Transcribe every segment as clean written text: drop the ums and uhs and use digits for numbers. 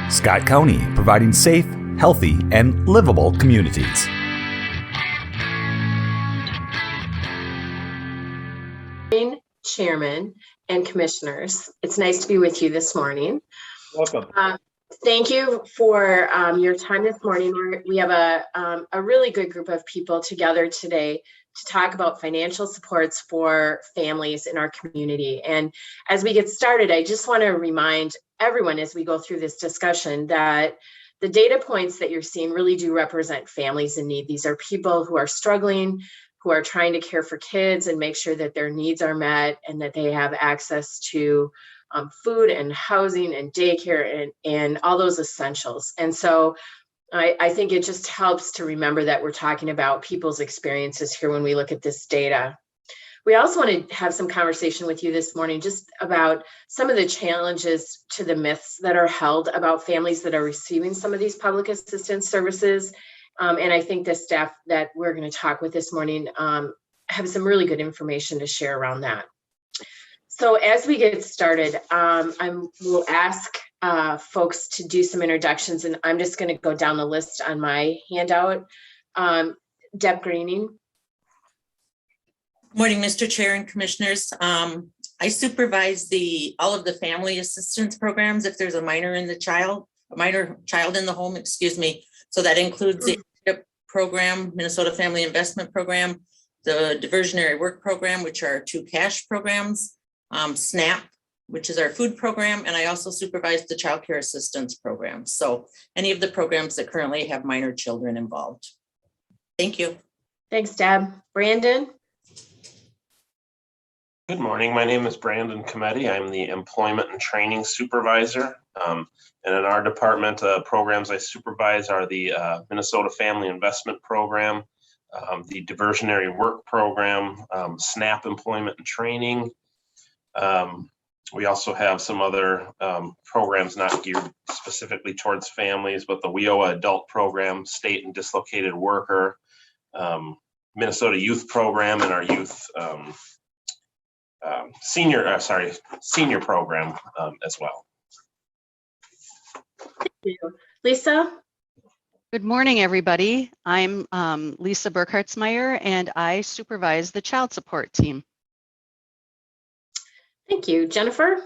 Scott County, providing safe, healthy, and livable communities. Chairman and commissioners, it's nice to be with you this morning. Welcome. Thank you for your time this morning. We have a really good group of people together today to talk about financial supports for families in our community. And as we get started, I just want to remind everyone as we go through this discussion that the data points that you're seeing really do represent families in need. These are people who are struggling, who are trying to care for kids and make sure that their needs are met and that they have access to food and housing and daycare and all those essentials. And so I think it just helps to remember that we're talking about people's experiences here when we look at this data. We also want to have some conversation with you this morning just about some of the challenges to the myths that are held about families that are receiving some of these public assistance services. And I think the staff that we're going to talk with this morning have some really good information to share around that. So as we get started, I will ask folks to do some introductions, and I'm just going to go down the list on my handout. Deb Greening. Morning, Mr. Chair and Commissioners. I supervise all of the family assistance programs if there's a minor child in the home, excuse me. So that includes the program, Minnesota Family Investment Program, the Diversionary Work Program, which are two cash programs, SNAP, which is our food program, and I also supervise the Child Care Assistance Program. So any of the programs that currently have minor children involved. Thank you. Thanks, Deb. Brandon. Good morning. My name is Brandon Cometti. I'm the Employment and Training Supervisor. And in our department, programs I supervise are the Minnesota Family Investment Program, the Diversionary Work Program, SNAP Employment and Training. We also have some other programs not geared specifically towards families, but the WIOA Adult Program, State and Dislocated Worker, Minnesota Youth Program, and our Youth senior program as well. Thank you. Lisa? Good morning, everybody. I'm Lisa Burkhartsmeyer, and I supervise the child support team. Thank you. Jennifer?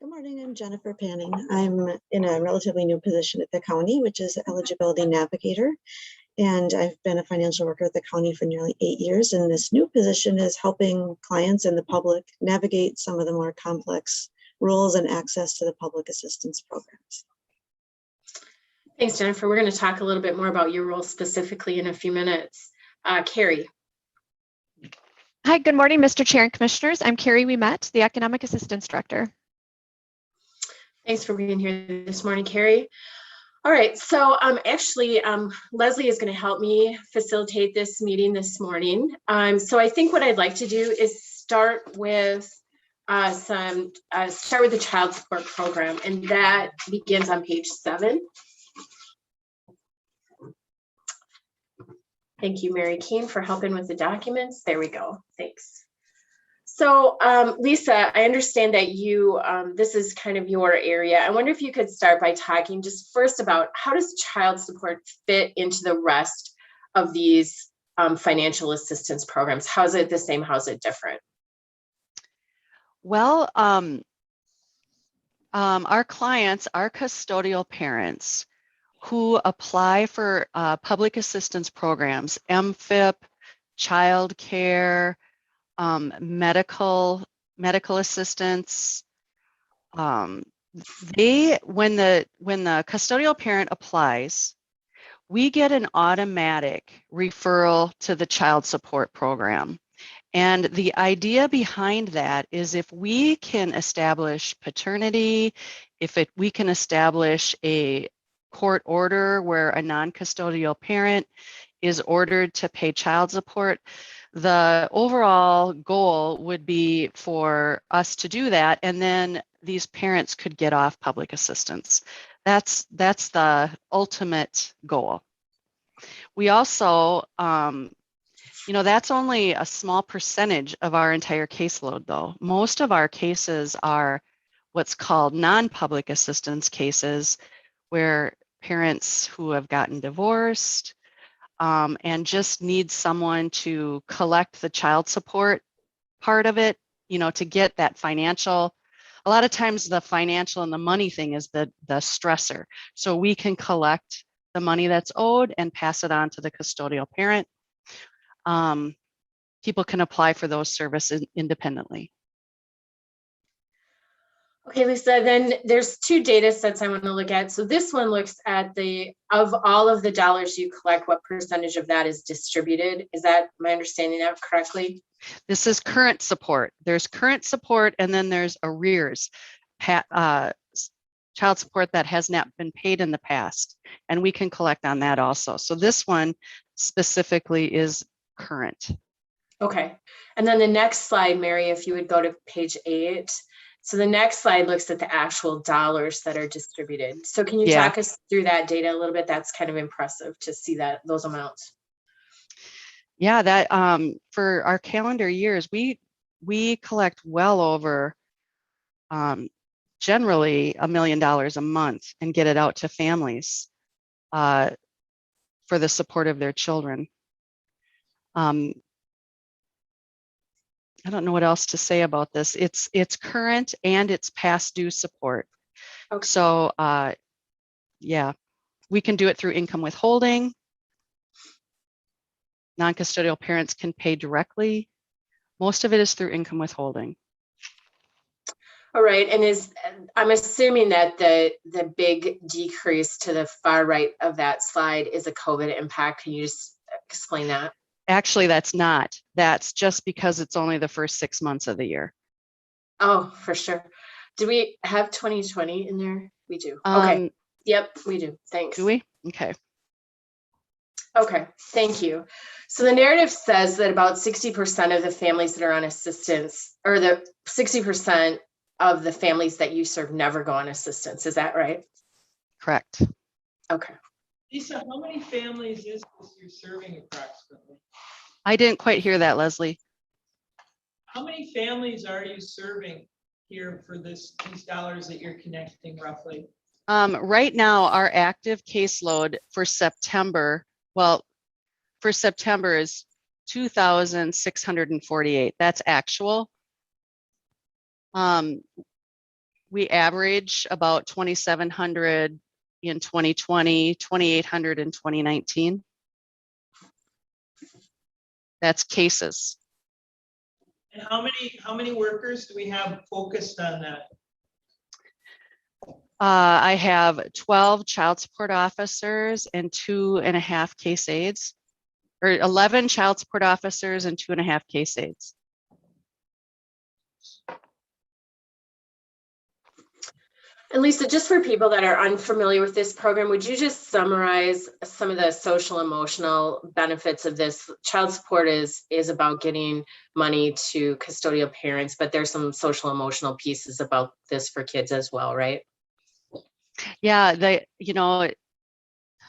Good morning, I'm Jennifer Panning. I'm in a relatively new position at the county, which is eligibility navigator. And I've been a financial worker at the county for nearly 8 years. And this new position is helping clients and the public navigate some of the more complex rules and access to the public assistance programs. Thanks, Jennifer. We're going to talk a little bit more about your role specifically in a few minutes. Carrie. Hi, good morning, Mr. Chair and Commissioners. I'm Carrie Ouimet, the Economic Assistance Director. Thanks for being here this morning, Carrie. All right, so Leslie is going to help me facilitate this meeting this morning. So I think what I'd like to do is start with the child support program, and that begins on page 7. Thank you, Mary Keene, for helping with the documents. There we go. Thanks. So, Lisa, I understand that you, this is kind of your area. I wonder if you could start by talking just first about how does child support fit into the rest of these financial assistance programs? How is it the same? How is it different? Well, our clients, our custodial parents who apply for public assistance programs, MFIP, child care, medical assistance, when the custodial parent applies, we get an automatic referral to the child support program. And the idea behind that is if we can establish paternity, we can establish a court order where a non-custodial parent is ordered to pay child support, the overall goal would be for us to do that, and then these parents could get off public assistance. That's the ultimate goal. We also, that's only a small percentage of our entire caseload, though. Most of our cases are what's called non-public assistance cases, where parents who have gotten divorced and just need someone to collect the child support part of it, to get that financial. A lot of times the financial and the money thing is the stressor. So we can collect the money that's owed and pass it on to the custodial parent. People can apply for those services independently. Okay, Lisa, then there's two data sets I want to look at. So this one looks at of all of the dollars you collect, what percentage of that is distributed? Is that, am I understanding that correctly? This is current support. There's current support, and then there's arrears, child support that has not been paid in the past, and we can collect on that also. So this one specifically is current. Okay, and then the next slide, Mary, if you would go to page 8. So the next slide looks at the actual dollars that are distributed. So can you talk us through that data a little bit? That's kind of impressive to see those amounts. Yeah, that for our calendar years, we collect well over generally $1 million a month and get it out to families for the support of their children. I don't know what else to say about this. It's current and it's past due support. Okay. So yeah, we can do it through income withholding. Non-custodial parents can pay directly. Most of it is through income withholding. All right, and I'm assuming that the big decrease to the far right of that slide is a COVID impact. Can you just explain that? Actually, that's not. That's just because it's only the first 6 months of the year. Oh, for sure. Do we have 2020 in there? We do. Okay. Yep, we do. Thanks. Do we? Okay. Okay, thank you. So the narrative says that about 60% of the families that are on assistance, or the 60% of the families that you serve never go on assistance. Is that right? Correct. Okay. Lisa, how many families is this you're serving approximately? I didn't quite hear that, Leslie. How many families are you serving here for these dollars that you're connecting roughly? Right now, our active caseload for September, is 2,648. That's actual. We average about 2,700 in 2020, 2,800 in 2019. That's cases. And how many workers do we have focused on that? I have 12 child support officers and 2.5 case aides, or 11 child support officers and 2.5 case aides. And Lisa, just for people that are unfamiliar with this program, would you just summarize some of the social emotional benefits of this? Child support is about getting money to custodial parents, but there's some social emotional pieces about this for kids as well, right? Yeah,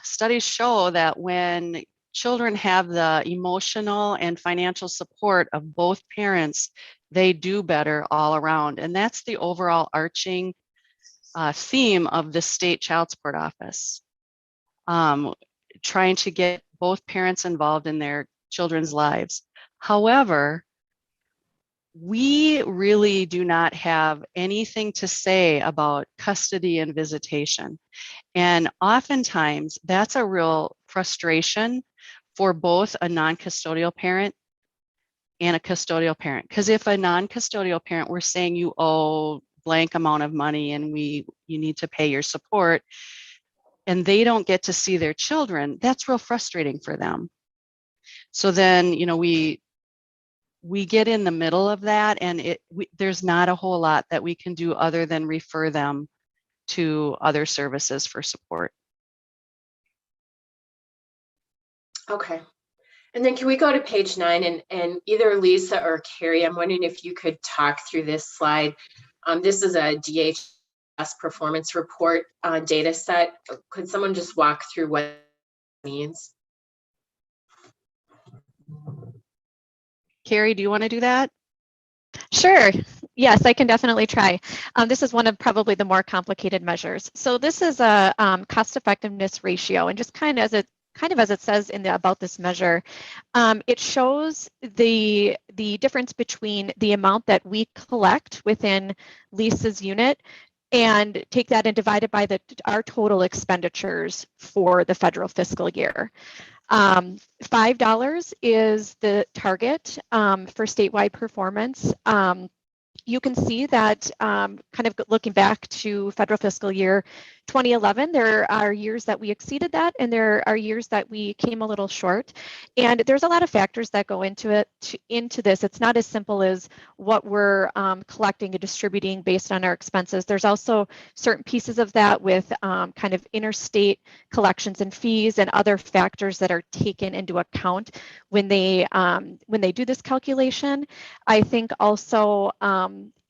studies show that when children have the emotional and financial support of both parents, they do better all around. And that's the overall arching theme of the state child support office, trying to get both parents involved in their children's lives. However, we really do not have anything to say about custody and visitation. And oftentimes that's a real frustration for both a non-custodial parent and a custodial parent. Because if a non-custodial parent, we're saying you owe blank amount of money and you need to pay your support, and they don't get to see their children, that's real frustrating for them. So then, we get in the middle of that, and there's not a whole lot that we can do other than refer them to other services for support. Okay. And then can we go to page 9, and either Lisa or Carrie, I'm wondering if you could talk through this slide. This is a DHS performance report data set. Could someone just walk through what it means? Carrie, do you want to do that? Sure. Yes, I can definitely try. This is one of probably the more complicated measures. So this is a cost effectiveness ratio, and just kind of as it says in the about this measure, it shows the difference between the amount that we collect within Lisa's unit and take that and divide it by our total expenditures for the federal fiscal year. $5 is the target for statewide performance. You can see that kind of looking back to federal fiscal year 2011, there are years that we exceeded that, and there are years that we came a little short. And there's a lot of factors that go into this. It's not as simple as what we're collecting and distributing based on our expenses. There's also certain pieces of that with kind of interstate collections and fees and other factors that are taken into account when they do this calculation. I think also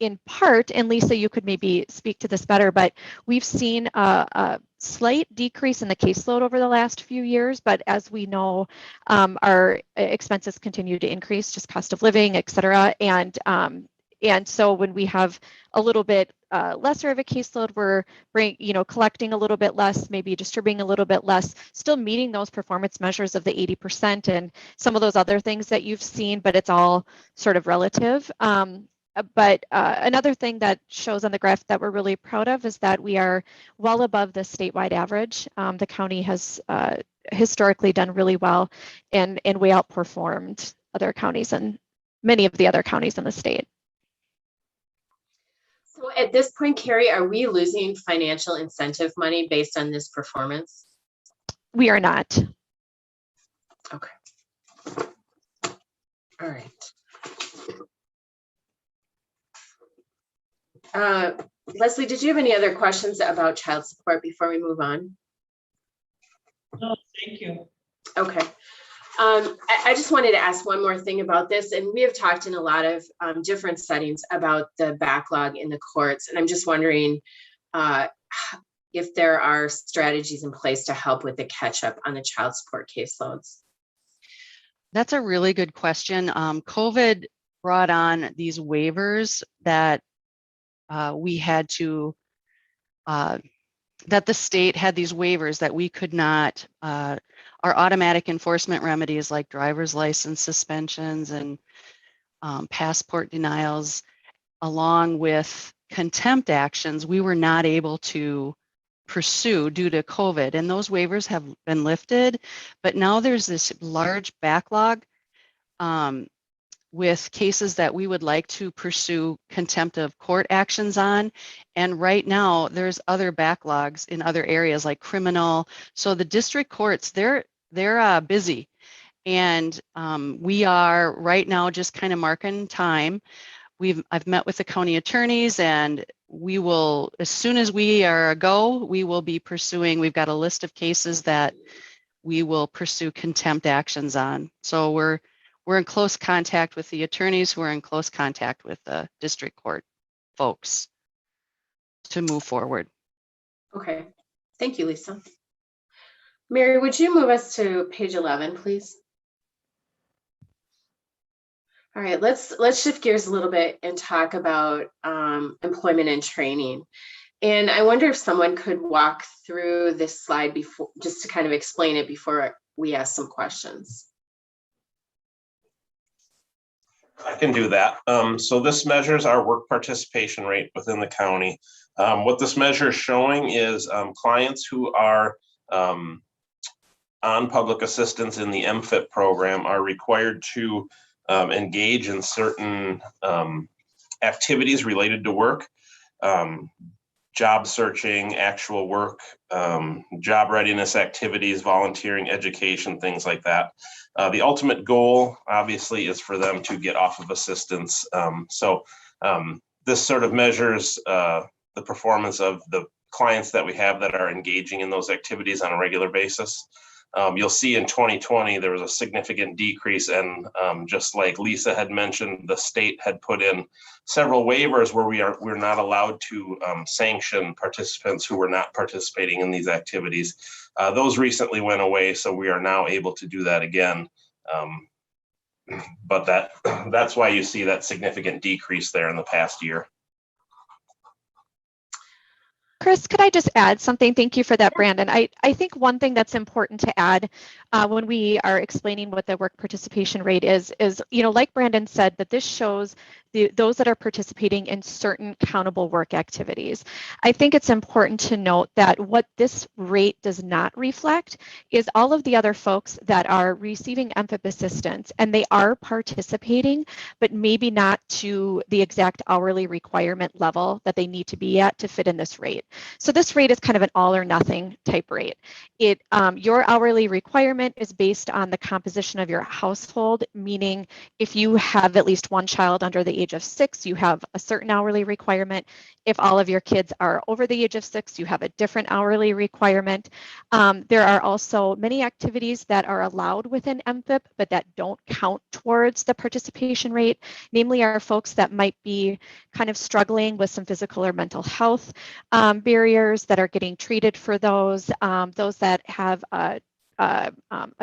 in part, and Lisa, you could maybe speak to this better, but we've seen a slight decrease in the caseload over the last few years, but as we know, our expenses continue to increase, just cost of living, et cetera. And so when we have a little bit lesser of a caseload, we're collecting a little bit less, maybe distributing a little bit less, still meeting those performance measures of the 80% and some of those other things that you've seen, but it's all sort of relative. But another thing that shows on the graph that we're really proud of is that we are well above the statewide average. The county has historically done really well and way outperformed other counties and many of the other counties in the state. So at this point, Carrie, are we losing financial incentive money based on this performance? We are not. Okay. All right. Leslie, did you have any other questions about child support before we move on? No, thank you. Okay. I just wanted to ask one more thing about this, and we have talked in a lot of different settings about the backlog in the courts, and I'm just wondering if there are strategies in place to help with the catch up on the child support caseloads. That's a really good question. COVID brought on these waivers that we had to, that the state had these waivers that we could not, our automatic enforcement remedies like driver's license suspensions and passport denials, along with contempt actions, we were not able to pursue due to COVID. And those waivers have been lifted, but now there's this large backlog with cases that we would like to pursue contempt of court actions on. And right now there's other backlogs in other areas like criminal. So the district courts, they're busy. And we are right now just kind of marking time. I've met with the county attorneys, and we will, as soon as we are a go, we will be pursuing, we've got a list of cases that we will pursue contempt actions on. So we're in close contact with the attorneys who are in close contact with the district court folks to move forward. Okay, thank you, Lisa. Mary, would you move us to page 11, please? All right, let's shift gears a little bit and talk about employment and training. And I wonder if someone could walk through this slide before, just to kind of explain it before we ask some questions. I can do that. So this measures our work participation rate within the county. What this measure is showing is clients who are on public assistance in the MFIP program are required to engage in certain activities related to work, job searching, actual work, job readiness activities, volunteering, education, things like that. The ultimate goal, obviously, is for them to get off of assistance. This sort of measures the performance of the clients that we have that are engaging in those activities on a regular basis. You'll see in 2020, there was a significant decrease, and just like Lisa had mentioned, the state had put in several waivers where we're not allowed to sanction participants who were not participating in these activities. Those recently went away, so we are now able to do that again. but that's why you see that significant decrease there in the past year. Chris, could I just add something? Thank you for that, Brandon. I think one thing that's important to add when we are explaining what the work participation rate is, like Brandon said, that this shows those that are participating in certain countable work activities. I think it's important to note that what this rate does not reflect is all of the other folks that are receiving MFIP assistance, and they are participating, but maybe not to the exact hourly requirement level that they need to be at to fit in this rate. So this rate is kind of an all or nothing type rate. Your hourly requirement is based on the composition of your household, meaning if you have at least one child under the age of 6, you have a certain hourly requirement. If all of your kids are over the age of 6, you have a different hourly requirement. There are also many activities that are allowed within MFIP, but that don't count towards the participation rate, namely our folks that might be kind of struggling with some physical or mental health barriers that are getting treated for those that have a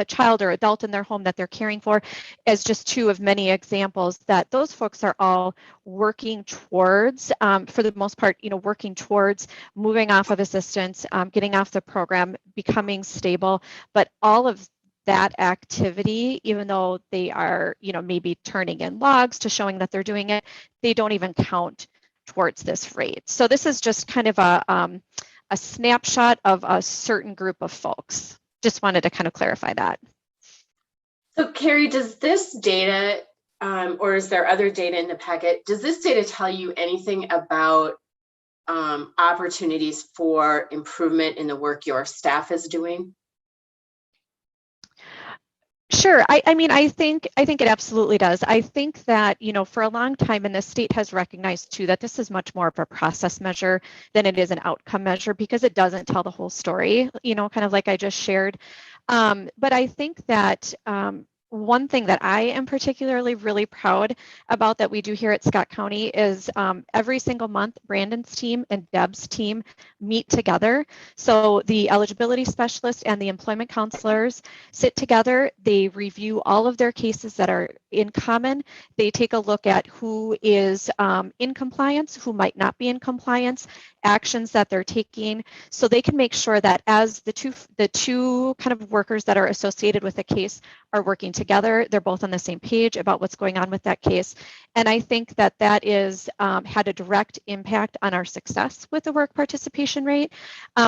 child or adult in their home that they're caring for, as just two of many examples that those folks are all working towards, for the most part, working towards moving off of assistance, getting off the program, becoming stable, but all of that activity, even though they are, maybe turning in logs to showing that they're doing it, they don't even count towards this rate. So this is just kind of a snapshot of a certain group of folks. Just wanted to kind of clarify that. So Carrie, does this data, or is there other data in the packet, does this data tell you anything about opportunities for improvement in the work your staff is doing? Sure. I think it absolutely does. I think that, for a long time, and the state has recognized too, that this is much more of a process measure than it is an outcome measure, because it doesn't tell the whole story, kind of like I just shared. But I think that one thing that I am particularly really proud about that we do here at Scott County is every single month, Brandon's team and Deb's team meet together. So the eligibility specialists and the employment counselors sit together. They review all of their cases that are in common. They take a look at who is in compliance, who might not be in compliance, actions that they're taking, so they can make sure that as the two kind of workers that are associated with a case are working together, they're both on the same page about what's going on with that case. And I think that that is had a direct impact on our success with the work participation rate.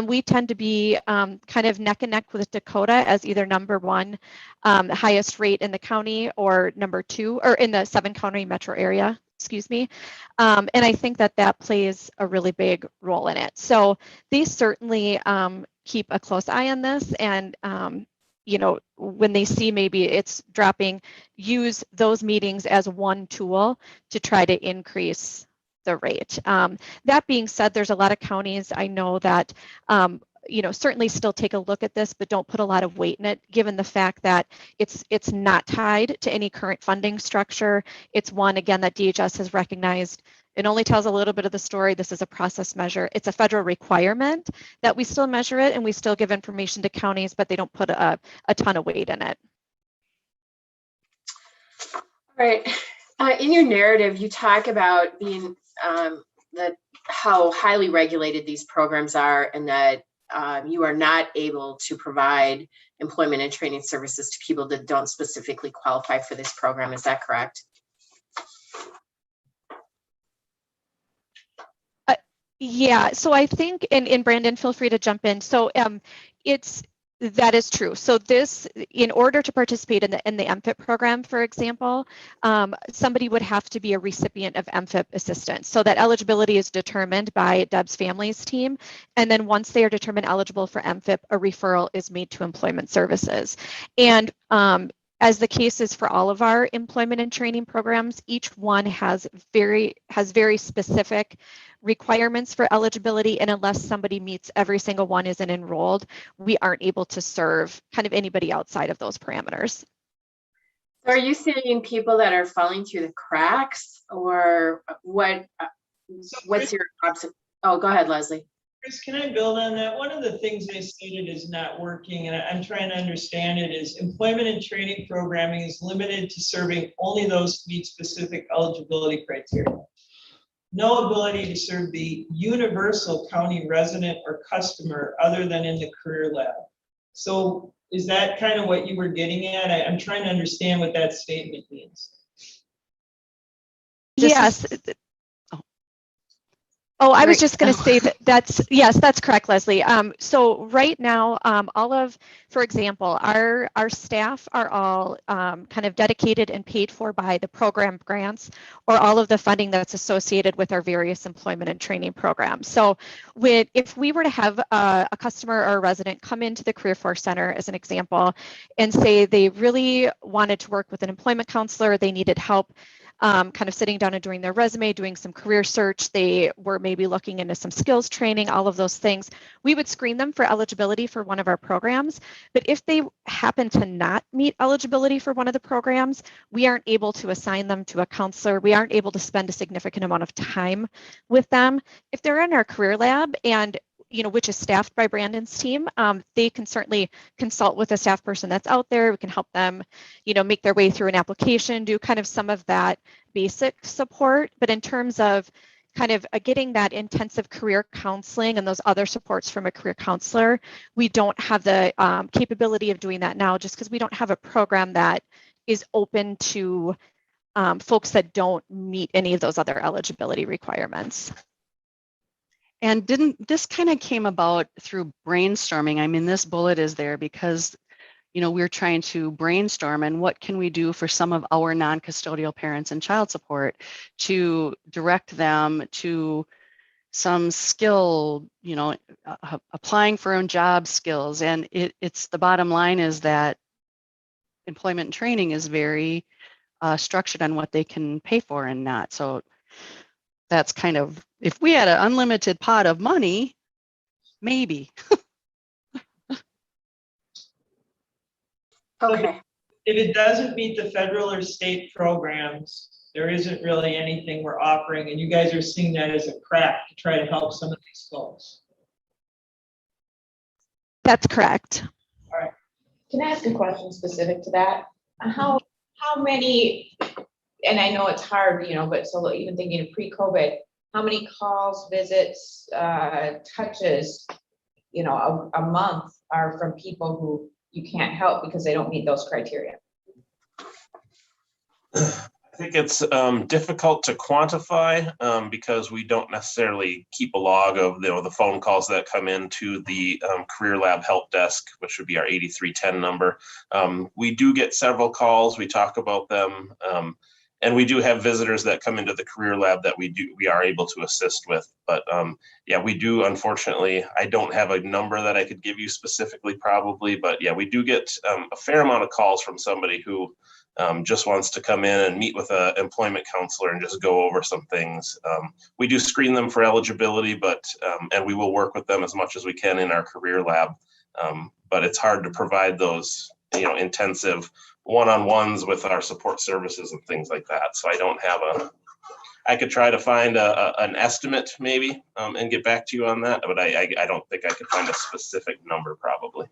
We tend to be kind of neck and neck with Dakota as either number one, the highest rate in the county, or number two, or in the 7-county metro area, excuse me. And I think that that plays a really big role in it. So they certainly keep a close eye on this, and when they see maybe it's dropping, use those meetings as one tool to try to increase the rate. That being said, there's a lot of counties I know that certainly still take a look at this, but don't put a lot of weight in it, given the fact that it's not tied to any current funding structure. It's one, again, that DHS has recognized. It only tells a little bit of the story. This is a process measure. It's a federal requirement that we still measure it, and we still give information to counties, but they don't put a ton of weight in it. All right. In your narrative, you talk about being how highly regulated these programs are, and that you are not able to provide employment and training services to people that don't specifically qualify for this program. Is that correct? Yeah, so I think, and Brandon, feel free to jump in. So that is true. So this, in order to participate in the MFIP program, for example, somebody would have to be a recipient of MFIP assistance. So that eligibility is determined by Deb's family's team. And then once they are determined eligible for MFIP, a referral is made to employment services. And as the case is for all of our employment and training programs, each one has very specific requirements for eligibility, and unless somebody meets every single one, isn't enrolled, we aren't able to serve kind of anybody outside of those parameters. Are you seeing people that are falling through the cracks, or what's your observation? Oh, go ahead, Leslie. Chris, can I build on that? One of the things they stated is not working, and I'm trying to understand it, is employment and training programming is limited to serving only those who meet specific eligibility criteria. No ability to serve the universal county resident or customer other than in the career lab. So is that kind of what you were getting at? I'm trying to understand what that statement means. Yes. Oh, I was Right. just going to say yes, that's correct, Leslie. So right now, for example, our staff are all kind of dedicated and paid for by the program grants or all of the funding that's associated with our various employment and training programs. So if we were to have a customer or a resident come into the Career Force Center as an example and say they really wanted to work with an employment counselor, they needed help kind of sitting down and doing their resume, doing some career search. They were maybe looking into some skills training, all of those things. We would screen them for eligibility for one of our programs. But if they happen to not meet eligibility for one of the programs, we aren't able to assign them to a counselor. We aren't able to spend a significant amount of time with them. If they're in our career lab and which is staffed by Brandon's team, they can certainly consult with a staff person that's out there. We can help them, make their way through an application, do kind of some of that basic support. But in terms of kind of getting that intensive career counseling and those other supports from a career counselor, we don't have the capability of doing that now just because we don't have a program that is open to folks that don't meet any of those other eligibility requirements. And this kind of came about through brainstorming. I mean, this bullet is there because, we're trying to brainstorm and what can we do for some of our non-custodial parents in child support to direct them to some skill, applying for own job skills. And it's the bottom line is that employment and training is very structured on what they can pay for and not. So that's kind of, if we had an unlimited pot of money, maybe. Okay. If it doesn't meet the federal or state programs, there isn't really anything we're offering, and you guys are seeing that as a crack to try to help some of these folks. That's correct. All right. Can I ask a question specific to that? How many, and I know it's hard, but so even thinking of pre-COVID, how many calls, visits, touches, a month are from people who you can't help because they don't meet those criteria? I think it's difficult to quantify because we don't necessarily keep a log of the phone calls that come into the Career Lab Help Desk, which would be our 8310 number. We do get several calls. We talk about them. And we do have visitors that come into the Career Lab that we are able to assist with. But yeah, we do, unfortunately, I don't have a number that I could give you specifically probably, but yeah, we do get a fair amount of calls from somebody who just wants to come in and meet with an employment counselor and just go over some things. We do screen them for eligibility, but and we will work with them as much as we can in our Career Lab. But it's hard to provide those intensive one-on-ones with our support services and things like that. So I don't have I could try to find an estimate maybe and get back to you on that, but I don't think I could find a specific number probably.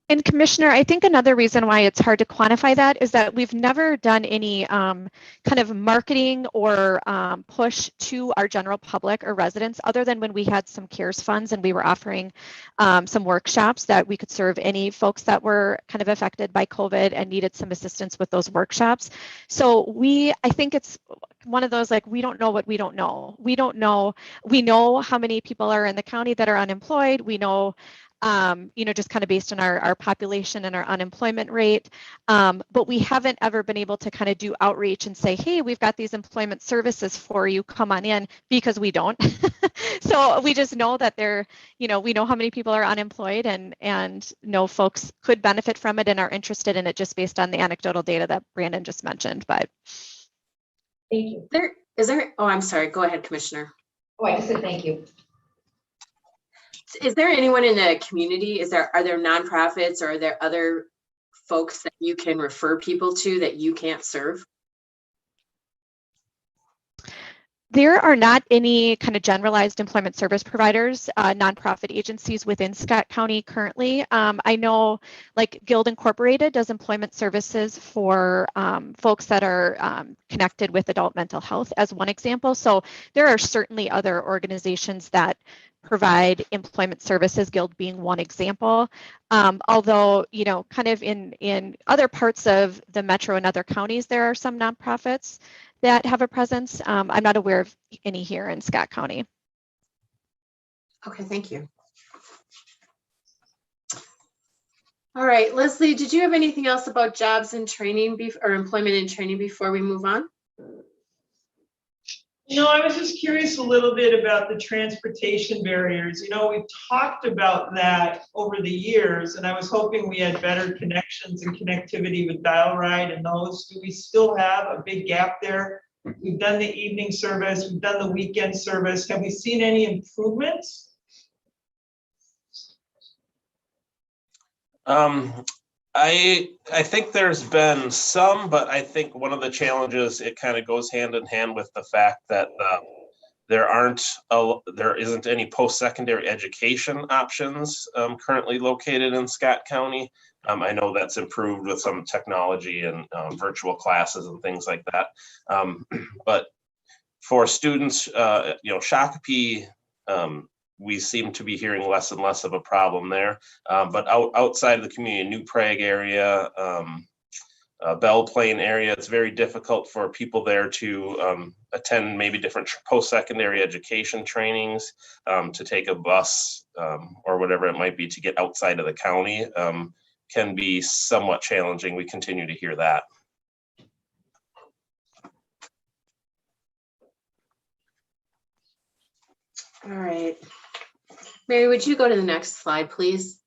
And Commissioner, I think another reason why it's hard to quantify that is that we've never done any kind of marketing or push to our general public or residents other than when we had some CARES funds and we were offering some workshops that we could serve any folks that were kind of affected by COVID and needed some assistance with those workshops. So I think it's one of those, like, we don't know what we don't know. We don't know. We know how many people are in the county that are unemployed. We know just kind of based on our population and our unemployment rate. But we haven't ever been able to kind of do outreach and say, hey, we've got these employment services for you, come on in, because we don't. So we just know that we know how many people are unemployed and know folks could benefit from it and are interested in it just based on the anecdotal data that Brandon just mentioned. But Thank you. Oh, I'm sorry. Go ahead, Commissioner. Oh, I just said thank you. Is there anyone in the community? Are there nonprofits or are there other folks that you can refer people to that you can't serve? There are not any kind of generalized employment service providers, nonprofit agencies within Scott County currently. I know like Guild Incorporated does employment services for folks that are connected with adult mental health as one example. So there are certainly other organizations that provide employment services, Guild being one example. Although, you know, kind of in other parts of the metro and other counties, there are some nonprofits that have a presence. I'm not aware of any here in Scott County. Okay, thank you. All right, Leslie, did you have anything else about jobs and training or employment and training before we move on? No, I was just curious a little bit about the transportation barriers. You know, we've talked about that over the years, and I was hoping we had better connections and connectivity with Dial Ride and those. Do we still have a big gap there? We've done the evening service, we've done the weekend service. Have we seen any improvements? I think there's been some, but I think one of the challenges, it kind of goes hand in hand with the fact that there isn't any post-secondary education options currently located in Scott County. I know that's improved with some technology and virtual classes and things like that. But for students, you know, Shakopee, we seem to be hearing less and less of a problem there. But outside of the community, New Prague area, Belle Plaine area, it's very difficult for people there to attend maybe different post-secondary education trainings, to take a bus or whatever it might be to get outside of the county can be somewhat challenging. We continue to hear that. All right. Mary, would you go to the next slide, please?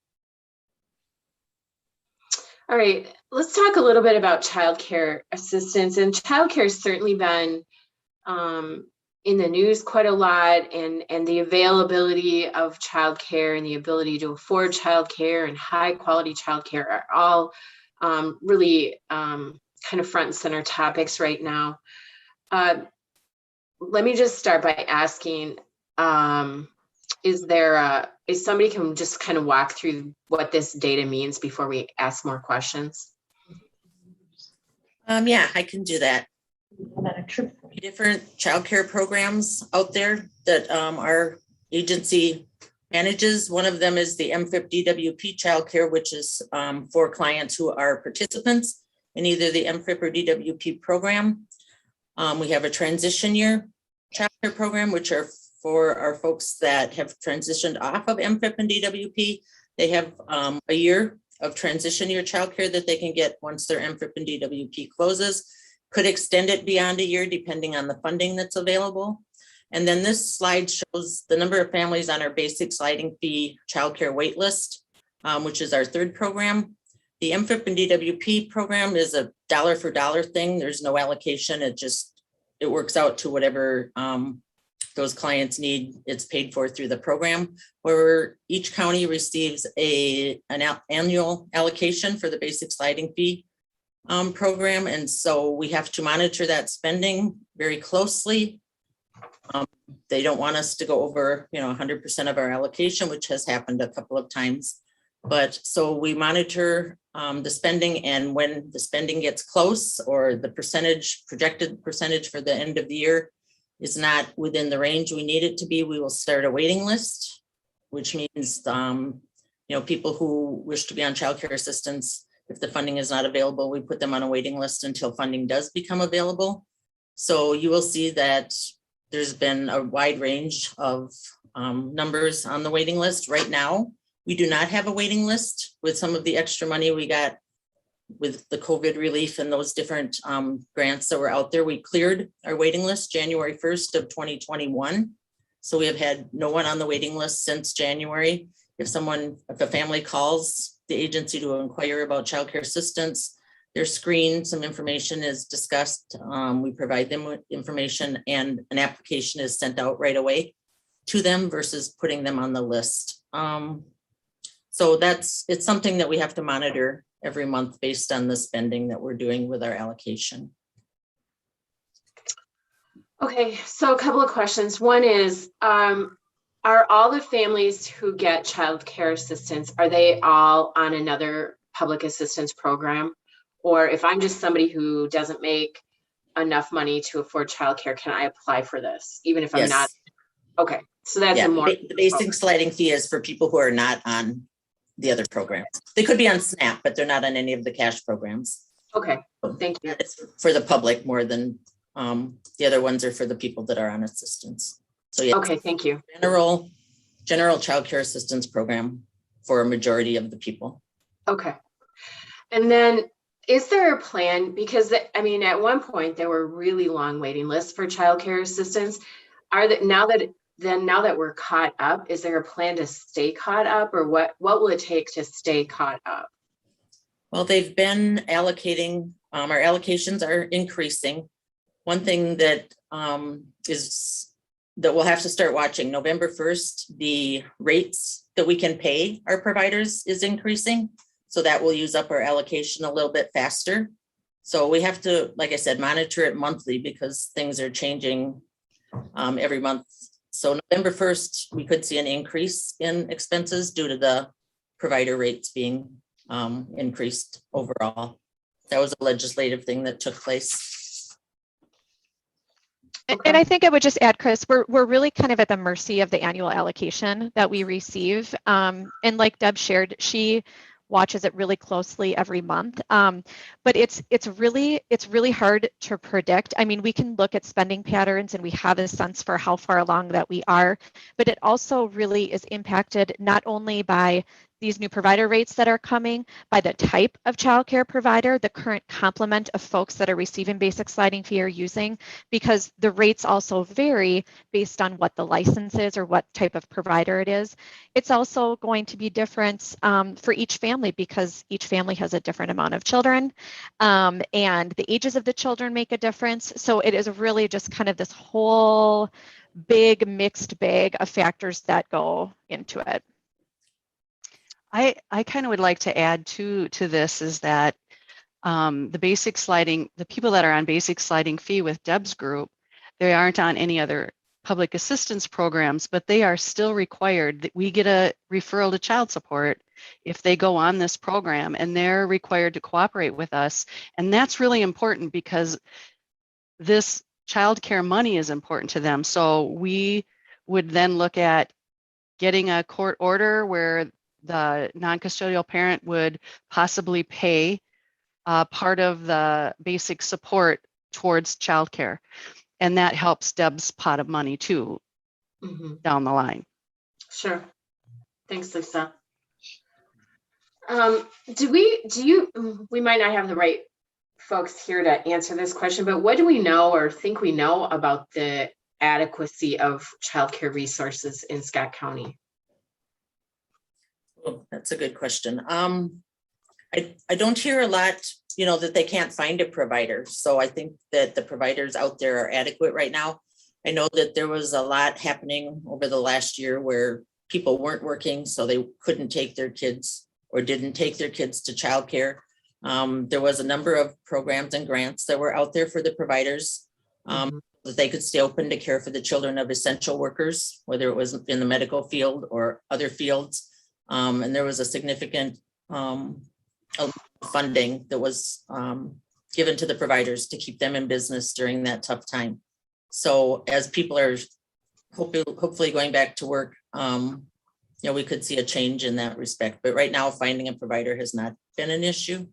All right, let's talk a little bit about childcare assistance. And childcare has certainly been in the news quite a lot, and the availability of childcare and the ability to afford childcare and high quality childcare are all really kind of front and center topics right now. Let me just start by asking, is somebody can just kind of walk through what this data means before we ask more questions? Yeah, I can do that. Different childcare programs out there that our agency manages. One of them is the MFIP DWP childcare, which is for clients who are participants in either the MFIP or DWP program. We have a transition year childcare program, which are for our folks that have transitioned off of MFIP and DWP. They have a year of transition year childcare that they can get once their MFIP and DWP closes. Could extend it beyond a year depending on the funding that's available. And then this slide shows the number of families on our basic sliding fee childcare wait list, which is our third program. The MFIP and DWP program is a dollar for dollar thing. There's no allocation. It works out to whatever those clients need. It's paid for through the program, where each county receives an annual allocation for the basic sliding fee program. And so we have to monitor that spending very closely. They don't want us to go over, 100% of our allocation, which has happened a couple of times. But so we monitor the spending, and when the spending gets close or the projected percentage for the end of the year is not within the range we need it to be, we will start a waiting list, which means, people who wish to be on child care assistance, if the funding is not available, we put them on a waiting list until funding does become available. So you will see that there's been a wide range of numbers on the waiting list. Right now, we do not have a waiting list. With some of the extra money we got with the COVID relief and those different grants that were out there, we cleared our waiting list January 1st of 2021. So we have had no one on the waiting list since January. If a family calls the agency to inquire about childcare assistance, they're screened, some information is discussed. We provide them with information, and an application is sent out right away to them versus putting them on the list. So it's something that we have to monitor every month based on the spending that we're doing with our allocation. Okay, so a couple of questions. One is, are all the families who get child care assistance, are they all on another public assistance program? Or if I'm just somebody who doesn't make enough money to afford childcare, can I apply for this, even if I'm not? Yes, Okay, so that's yeah, a more, the basic sliding fee is for people who are not on the other programs. They could be on SNAP, but they're not on any of the cash programs. okay, thank you. It's for the public more than, the other ones are for the people that are on assistance. So yeah, Okay, thank you. general child care assistance program for a majority of the people. Okay. And then is there a plan? Because I mean, at one point there were really long waiting lists for childcare assistance. Are that now that we're caught up, is there a plan to stay caught up, or what will it take to stay caught up? Well, they've been allocating, our allocations are increasing. One thing that is that we'll have to start watching, November 1st, the rates that we can pay our providers is increasing. So that will use up our allocation a little bit faster. So we have to, like I said, monitor it monthly because things are changing every month. So November 1st, we could see an increase in expenses due to the provider rates being increased overall. That was a legislative thing that took place. Okay. And I think I would just add, Chris, we're really kind of at the mercy of the annual allocation that we receive. And like Deb shared, she watches it really closely every month. But it's really hard to predict. I mean, we can look at spending patterns and we have a sense for how far along that we are, but it also really is impacted not only by these new provider rates that are coming, by the type of childcare provider, the current complement of folks that are receiving basic sliding fee are using, because the rates also vary based on what the license is or what type of provider it is. It's also going to be different for each family because each family has a different amount of children, and the ages of the children make a difference. So it is really just kind of this whole big mixed bag of factors that go into it. I kind of would like to add to this is that the people that are on basic sliding fee with Deb's group, they aren't on any other public assistance programs, but they are still required that we get a referral to child support if they go on this program, and they're required to cooperate with us. And that's really important because this child care money is important to them. So we would then look at getting a court order where the non-custodial parent would possibly pay part of the basic support towards childcare. And that helps Deb's pot of money too, down the line. Sure. Thanks, Lisa. We might not have the right folks here to answer this question, but what do we know or think we know about the adequacy of childcare resources in Scott County? Oh, that's a good question. I don't hear a lot, that they can't find a provider. So I think that the providers out there are adequate right now. I know that there was a lot happening over the last year where people weren't working, so they couldn't take their kids or didn't take their kids to childcare. There was a number of programs and grants that were out there for the providers that they could stay open to care for the children of essential workers, whether it was in the medical field or other fields. And there was a significant funding that was given to the providers to keep them in business during that tough time. So as people are hopefully going back to work, we could see a change in that respect. But right now, finding a provider has not been an issue.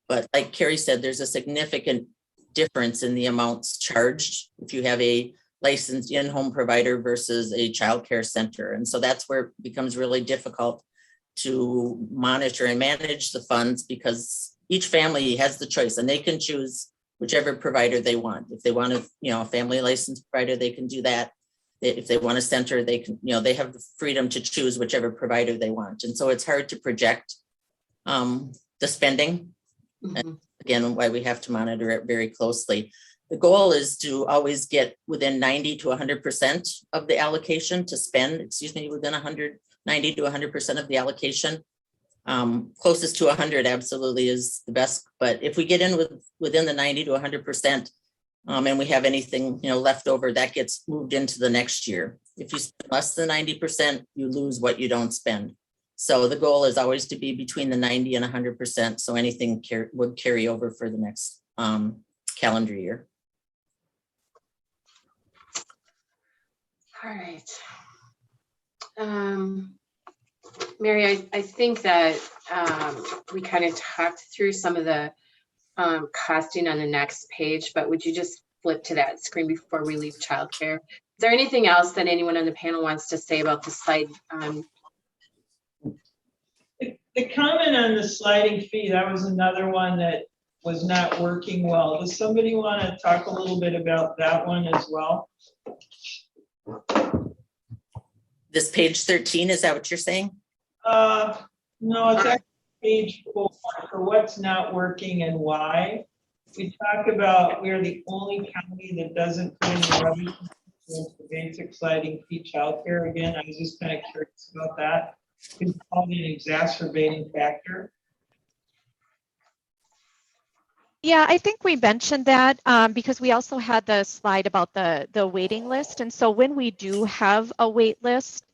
But like Carrie said, there's a significant difference in the amounts charged if you have a licensed in-home provider versus a child care center. And so that's where it becomes really difficult to monitor and manage the funds, because each family has the choice and they can choose whichever provider they want. If they want a family licensed provider, they can do that. If they want a center, they can, they have the freedom to choose whichever provider they want. And so it's hard to project the spending. And again, why we have to monitor it very closely. The goal is to always get within 90 to 100% of the allocation to spend, within 90 to 100% of the allocation. Closest to 100 absolutely is the best. But if we get in within the 90 to 100%, And we have anything, left over that gets moved into the next year. If you spend less than 90%, you lose what you don't spend. So the goal is always to be between the 90 and 100%. So anything would carry over for the next calendar year. All right. Mary, I think that we kind of talked through some of the costing on the next page, but would you just flip to that screen before we leave childcare? Is there anything else that anyone on the panel wants to say about the slide? The comment on the sliding fee, that was another one that was not working well. Does somebody want to talk a little bit about that one as well? This page 13, is that what you're saying? No, it's actually page 4 for what's not working and why. We talk about we're the only county that doesn't put any revenue into the basic sliding fee childcare. Again, I was just kind of curious about that. It's called an exacerbating factor. Yeah, I think we mentioned that because we also had the slide about the waiting list. And so when we do have a wait list,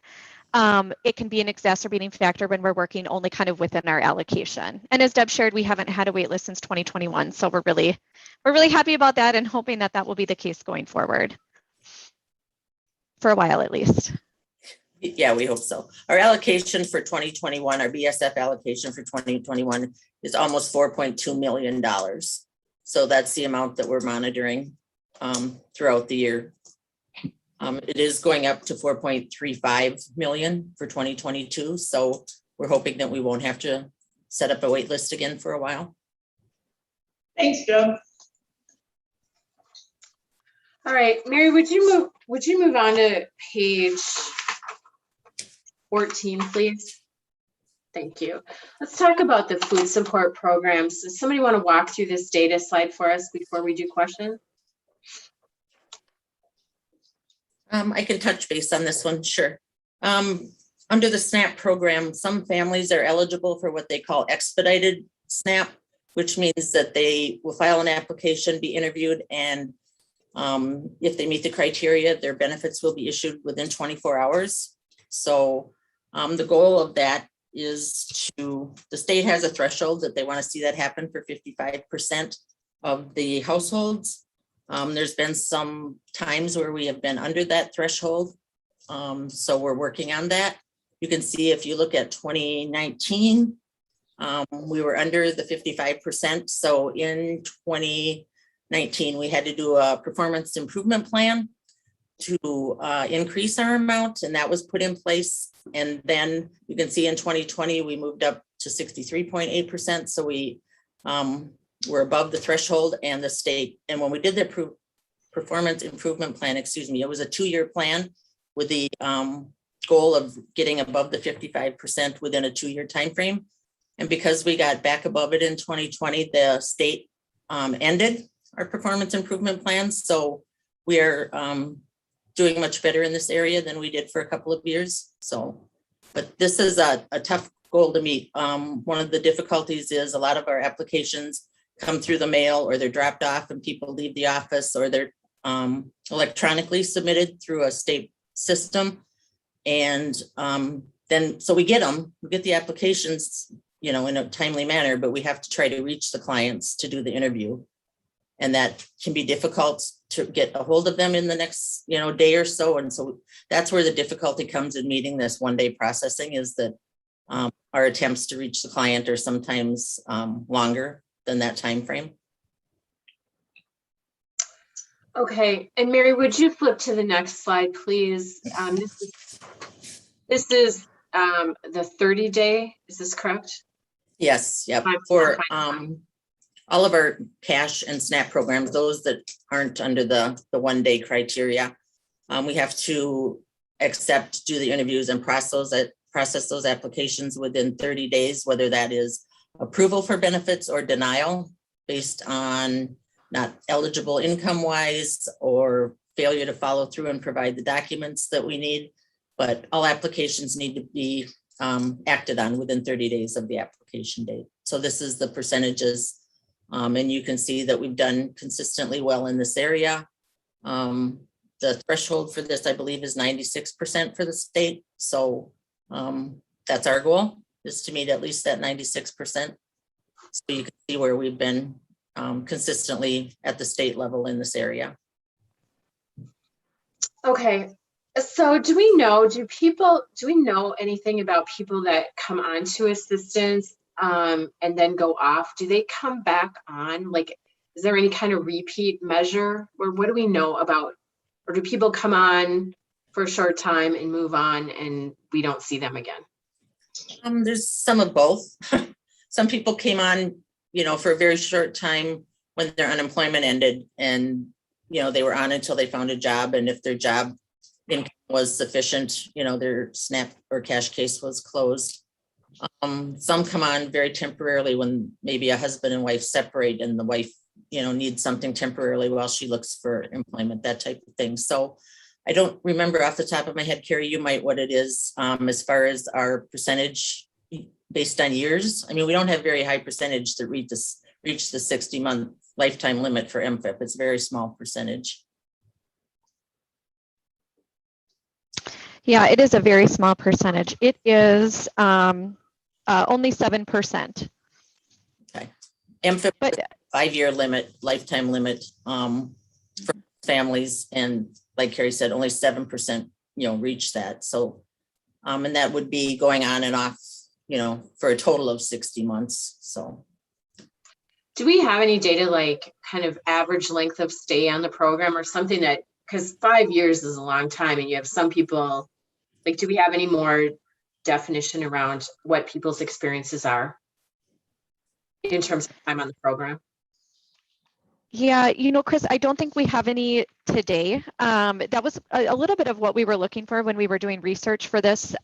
it can be an exacerbating factor when we're working only kind of within our allocation. And as Deb shared, we haven't had a wait list since 2021. So we're really happy about that and hoping that that will be the case going forward for a while at least. Yeah, we hope so. Our allocation for 2021, our Bsf allocation for 2021 is almost $4.2 million. So that's the amount that we're monitoring throughout the year. It is going up to 4.35 million for 2022. So we're hoping that we won't have to set up a wait list again for a while. Thanks, Deb. All right, Mary, would you move on to page 14, please? Thank you. Let's talk about the food support programs. Does somebody want to walk through this data slide for us before we do questions? I can touch base on this one, sure. Under the SNAP program, some families are eligible for what they call expedited SNAP, which means that they will file an application, be interviewed, and if they meet the criteria, their benefits will be issued within 24 hours. So the goal of that is the state has a threshold that they want to see that happen for 55% of the households. There's been some times where we have been under that threshold. So we're working on that. You can see if you look at 2019, we were under the 55%. So in 2019, we had to do a performance improvement plan to increase our amount, and that was put in place. And then you can see in 2020, we moved up to 63.8%. So we were above the threshold and the state. And when we did the performance improvement plan, it was a 2-year plan with the goal of getting above the 55% within a 2-year time frame. And because we got back above it in 2020, the state ended our performance improvement plans. So we are doing much better in this area than we did for a couple of years. So, but this is a tough goal to meet. One of the difficulties is a lot of our applications come through the mail, or they're dropped off and people leave the office, or they're electronically submitted through a state system. And then, so we get the applications, in a timely manner, but we have to try to reach the clients to do the interview. And that can be difficult to get a hold of them in the next, day or so. And so that's where the difficulty comes in meeting this 1-day processing, is that our attempts to reach the client are sometimes longer than that time frame. Okay, and Mary, would you flip to the next slide, please? This is the 30-day. Is this correct? Yes. Yep. For all of our cash and SNAP programs, those that aren't under the 1-day criteria, we have to do the interviews and process those applications within 30 days, whether that is approval for benefits or denial based on not eligible income wise or failure to follow through and provide the documents that we need. But all applications need to be acted on within 30 days of the application date. So this is the percentages And you can see that we've done consistently well in this area. The threshold for this, I believe, is 96% for the state. So that's our goal, is to meet at least that 96%. So you can see where we've been consistently at the state level in this area. Okay. So do we know anything about people that come onto assistance and then go off? Do they come back on? Like, is there any kind of repeat measure, or what do we know about, or do people come on for a short time and move on and we don't see them again? There's some of both. Some people came on, for a very short time when their unemployment ended, and they were on until they found a job, and if their job income was sufficient, their SNAP or cash case was closed. Some come on very temporarily when maybe a husband and wife separate and the wife, needs something temporarily while she looks for employment, that type of thing. So I don't remember off the top of my head, Carrie, you might, what it is as far as our percentage based on years. I mean, we don't have very high percentage that reach the 60-month lifetime limit for MFIP. It's a very small percentage. Yeah, it is a very small percentage. It is only 7%. Okay. MFIP, but 5-year limit, lifetime limit for families, and like Carrie said, only 7%, reach that. So, and that would be going on and off, for a total of 60 months. So. Do we have any data, like kind of average length of stay on the program, or something that, because 5 years is a long time, and you have some people, like, do we have any more definition around what people's experiences are in terms of time on the program? Yeah, Chris, I don't think we have any today. That was a little bit of what we were looking for when we were doing research for this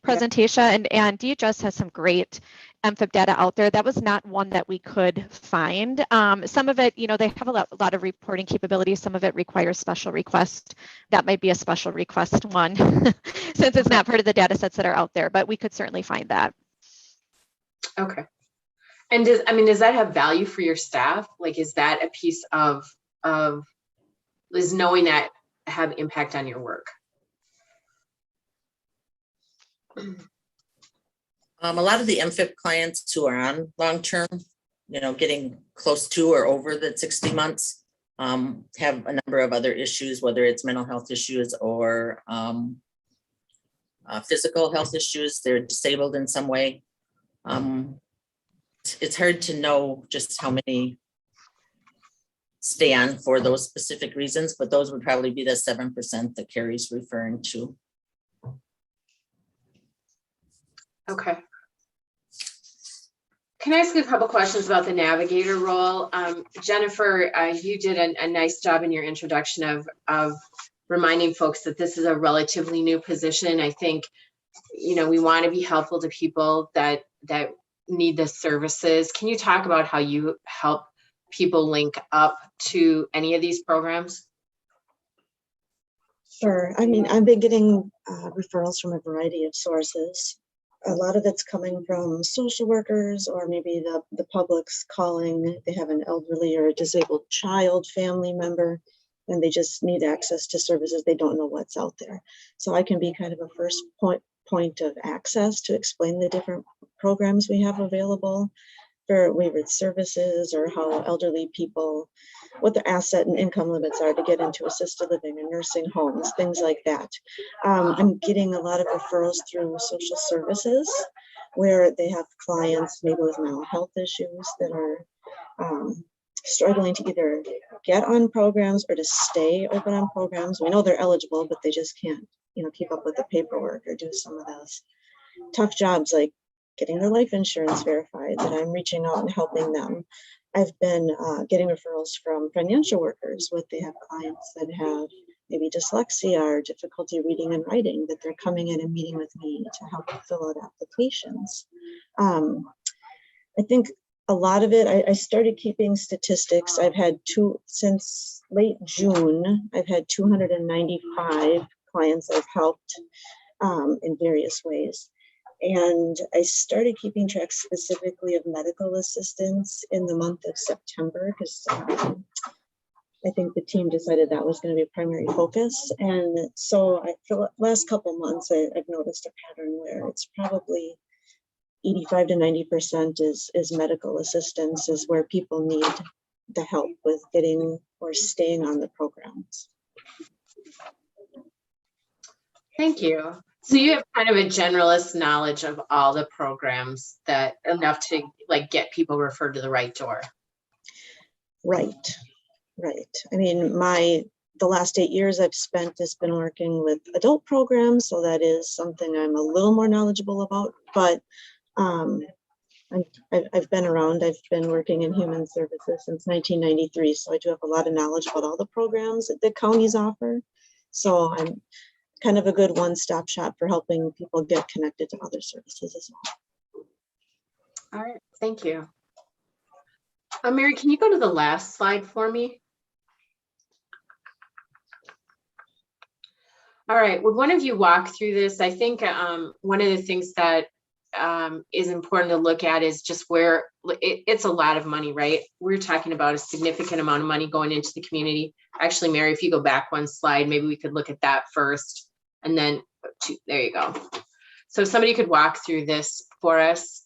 presentation, and DHS has some great MFIP data out there. That was not one that we could find. Some of it, they have a lot of reporting capabilities. Some of it requires special request. That might be a special request one since it's not part of the data sets that are out there, but we could certainly find that. Okay. And does that have value for your staff? Like, is that a piece of is knowing that have impact on your work? A lot of the MFIP clients who are on long-term, getting close to or over the 60 months, have a number of other issues, whether it's mental health issues or physical health issues. They're disabled in some way. It's hard to know just how many stay on for those specific reasons, but those would probably be the 7% that Carrie's referring to. Okay. Can I ask a couple questions about the navigator role? Jennifer, you did a nice job in your introduction of reminding folks that this is a relatively new position. I think, we want to be helpful to people that need the services. Can you talk about how you help people link up to any of these programs? Sure. I mean, I've been getting referrals from a variety of sources. A lot of it's coming from social workers, or maybe the public's calling. They have an elderly or a disabled child family member, and they just need access to services. They don't know what's out there. So I can be kind of a first point of access to explain the different programs we have available for waivered services, or how elderly people, what their asset and income limits are to get into assisted living and nursing homes, things like that. I'm getting a lot of referrals through social services where they have clients maybe with mental health issues that are struggling to either get on programs or to stay open on programs. We know they're eligible, but they just can't, keep up with the paperwork or do some of those tough jobs like getting their life insurance verified, that I'm reaching out and helping them. I've been getting referrals from financial workers with, they have clients that have maybe dyslexia or difficulty reading and writing, that they're coming in and meeting with me to help fill out applications. I think a lot of it, I started keeping statistics. I've had since late June, I've had 295 clients I've helped in various ways. And I started keeping track specifically of medical assistance in the month of September because I think the team decided that was going to be a primary focus. And so for the last couple months, I've noticed a pattern where it's probably 85 to 90% is medical assistance is where people need the help with getting or staying on the programs. Thank you. So you have kind of a generalist knowledge of all the programs that enough to like get people referred to the right door. Right. I mean, the last 8 years I've spent has been working with adult programs, so that is something I'm a little more knowledgeable about. But I've been around. I've been working in human services since 1993, so I do have a lot of knowledge about all the programs that the counties offer. So I'm kind of a good one-stop shop for helping people get connected to other services as well. All right, thank you. Mary, can you go to the last slide for me? All right, would one of you walk through this? I think one of the things that is important to look at is just where it's a lot of money, right? We're talking about a significant amount of money going into the community. Actually, Mary, if you go back one slide, maybe we could look at that first. And then, there you go. So if somebody could walk through this for us.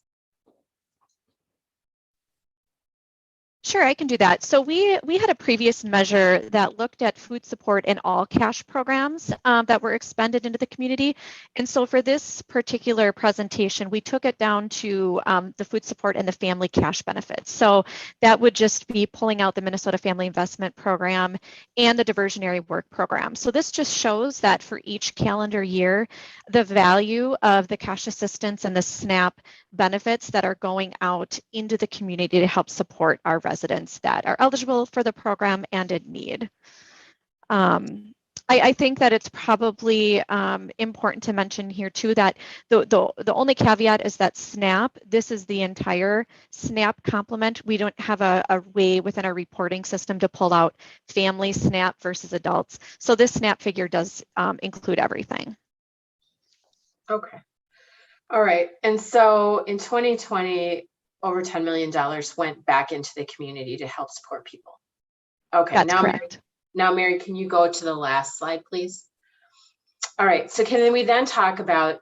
Sure, I can do that. So we had a previous measure that looked at food support and all cash programs that were expended into the community. And so for this particular presentation, we took it down to the food support and the family cash benefits. So that would just be pulling out the Minnesota Family Investment Program and the diversionary work program. So this just shows that for each calendar year, the value of the cash assistance and the SNAP benefits that are going out into the community to help support our residents that are eligible for the program and in need. I think that it's probably important to mention here too that the only caveat is that SNAP, this is the entire SNAP complement. We don't have a way within our reporting system to pull out family SNAP versus adults. So this SNAP figure does include everything. Okay. All right. And so in 2020, over $10 million went back into the community to help support people. Okay. That's correct. Now, Mary, can you go to the last slide, please? All right. So can we then talk about